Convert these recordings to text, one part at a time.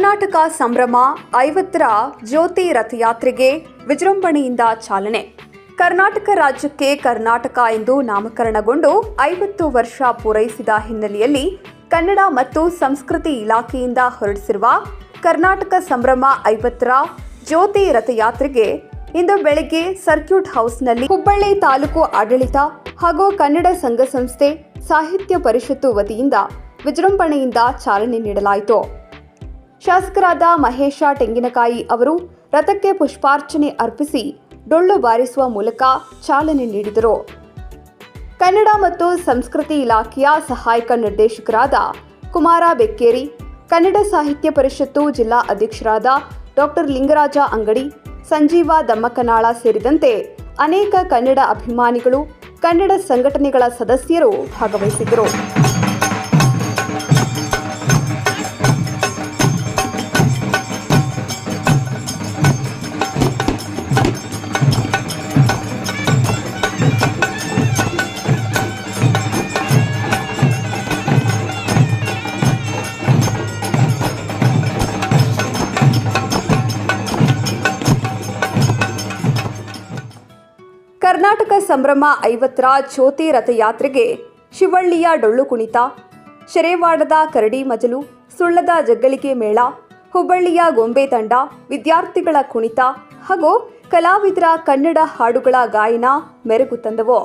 ಕರ್ನಾಟಕ ಸಂಭ್ರಮ 50ರ ಜ್ಯೋತಿ ರಥಯಾತ್ರೆಗೆ ವಿಜೃಂಭಣೆಯಿಂದ ಚಾಲನೆ. ಕರ್ನಾಟಕ ರಾಜ್ಯಕ್ಕೆ ಕರ್ನಾಟಕ ಎಂದು ನಾಮಕರಣಗೊಂಡು 50 ವರ್ಷ ಪೂರೈಸಿದ ಹಿನ್ನೆಲೆಯಲ್ಲಿ ಕನ್ನಡ ಮತ್ತು ಸಂಸ್ಕೃತಿ ಇಲಾಖೆಯಿಂದ ಹೊರಡಿಸಿರುವ ಕರ್ನಾಟಕ ಸಂಭ್ರಮ 50ರ ಜ್ಯೋತಿ ರಥಯಾತ್ರೆಗೆ ಇಂದು ಬೆಳಗ್ಗೆ ಸರ್ಕ್ಯೂಟ್ ಹೌಸ್ನಲ್ಲಿ ಹುಬ್ಬಳ್ಳಿ ತಾಲೂಕು ಆಡಳಿತ ಹಾಗೂ ಕನ್ನಡ ಸಂಘ ಸಂಸ್ಥೆ ಸಾಹಿತ್ಯ ಪರಿಷತ್ತು ವತಿಯಿಂದ ವಿಜೃಂಭಣೆಯಿಂದ ಚಾಲನೆ ನೀಡಲಾಯಿತು. ಶಾಸಕರಾದ ಮಹೇಶ ತೆಂಗಿನಕಾಯಿ ಅವರು ರಥಕ್ಕೆ ಪುಷ್ಪಾರ್ಚನೆ ಅರ್ಪಿಸಿ ಡೊಳ್ಳು ಬಾರಿಸುವ ಮೂಲಕ ಚಾಲನೆ ನೀಡಿದರು. ಕನ್ನಡ ಮತ್ತು ಸಂಸ್ಕೃತಿ ಇಲಾಖೆಯ ಸಹಾಯಕ ನಿರ್ದೇಶಕರಾದ ಕುಮಾರ ಬೆಕ್ಕೇರಿ, ಕನ್ನಡ ಸಾಹಿತ್ಯ ಪರಿಷತ್ತು ಜಿಲ್ಲಾ ಅಧ್ಯಕ್ಷರಾದ ಡಾಕ್ಟರ್ ಲಿಂಗರಾಜ ಅಂಗಡಿ, ಸಂಜೀವ ದಮ್ಮಕನಾಳ ಸೇರಿದಂತೆ ಅನೇಕ ಕನ್ನಡ ಅಭಿಮಾನಿಗಳು, ಕನ್ನಡ ಸಂಘಟನೆಗಳ ಸದಸ್ಯರು ಭಾಗವಹಿಸಿದ್ದರು. ಕರ್ನಾಟಕ ಸಂಭ್ರಮ 50ರ ಜ್ಯೋತಿ ರಥಯಾತ್ರೆಗೆ ಶಿವಳ್ಳಿಯ ಡೊಳ್ಳು ಕುಣಿತ, ಶೆರೆವಾಡದ ಕರಡಿ ಮಜಲು, ಸುಳ್ಳದ ಜಗ್ಗಳಿಕೆ ಮೇಳ, ಹುಬ್ಬಳ್ಳಿಯ ಗೊಂಬೆ ತಂಡ, ವಿದ್ಯಾರ್ಥಿಗಳ ಕುಣಿತ ಹಾಗೂ ಕಲಾವಿದರ ಕನ್ನಡ ಹಾಡುಗಳ ಗಾಯನ ಮೆರುಗು ತಂದವು.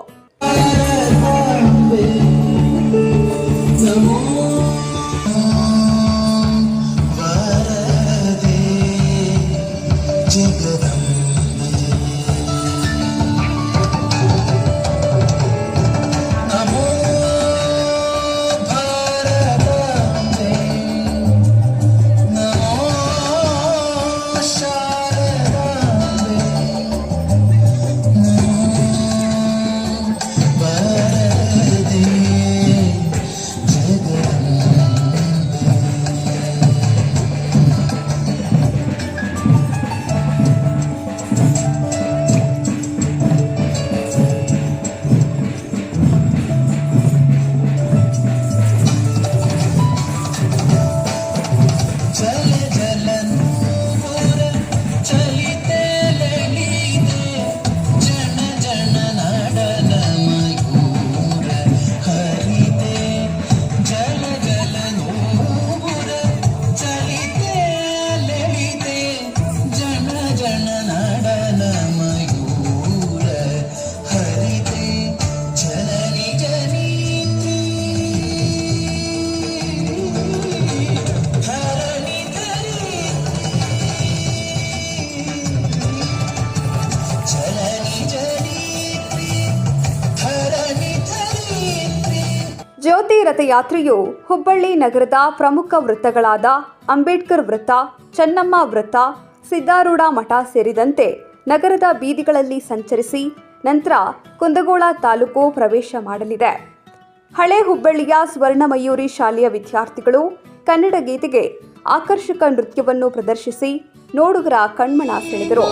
ಜ್ಯೋತಿ ರಥಯಾತ್ರೆಯು ಹುಬ್ಬಳ್ಳಿ ನಗರದ ಪ್ರಮುಖ ವೃತ್ತಗಳಾದ ಅಂಬೇಡ್ಕರ್ ವೃತ್ತ, ಚೆನ್ನಮ್ಮ ವೃತ್ತ, ಸಿದ್ದಾರೂಢ ಮಠ ಸೇರಿದಂತೆ ನಗರದ ಬೀದಿಗಳಲ್ಲಿ ಸಂಚರಿಸಿ ನಂತರ ಕುಂದಗೋಳ ತಾಲೂಕು ಪ್ರವೇಶ ಮಾಡಲಿದೆ. ಹಳೆ ಹುಬ್ಬಳ್ಳಿಯ ಸ್ವರ್ಣಮಯೂರಿ ಶಾಲೆಯ ವಿದ್ಯಾರ್ಥಿಗಳು ಕನ್ನಡ ಗೀತೆಗೆ ಆಕರ್ಷಕ ನೃತ್ಯವನ್ನು ಪ್ರದರ್ಶಿಸಿ ನೋಡುಗರ ಕಣ್ಮನ ಸೆಳೆದರು.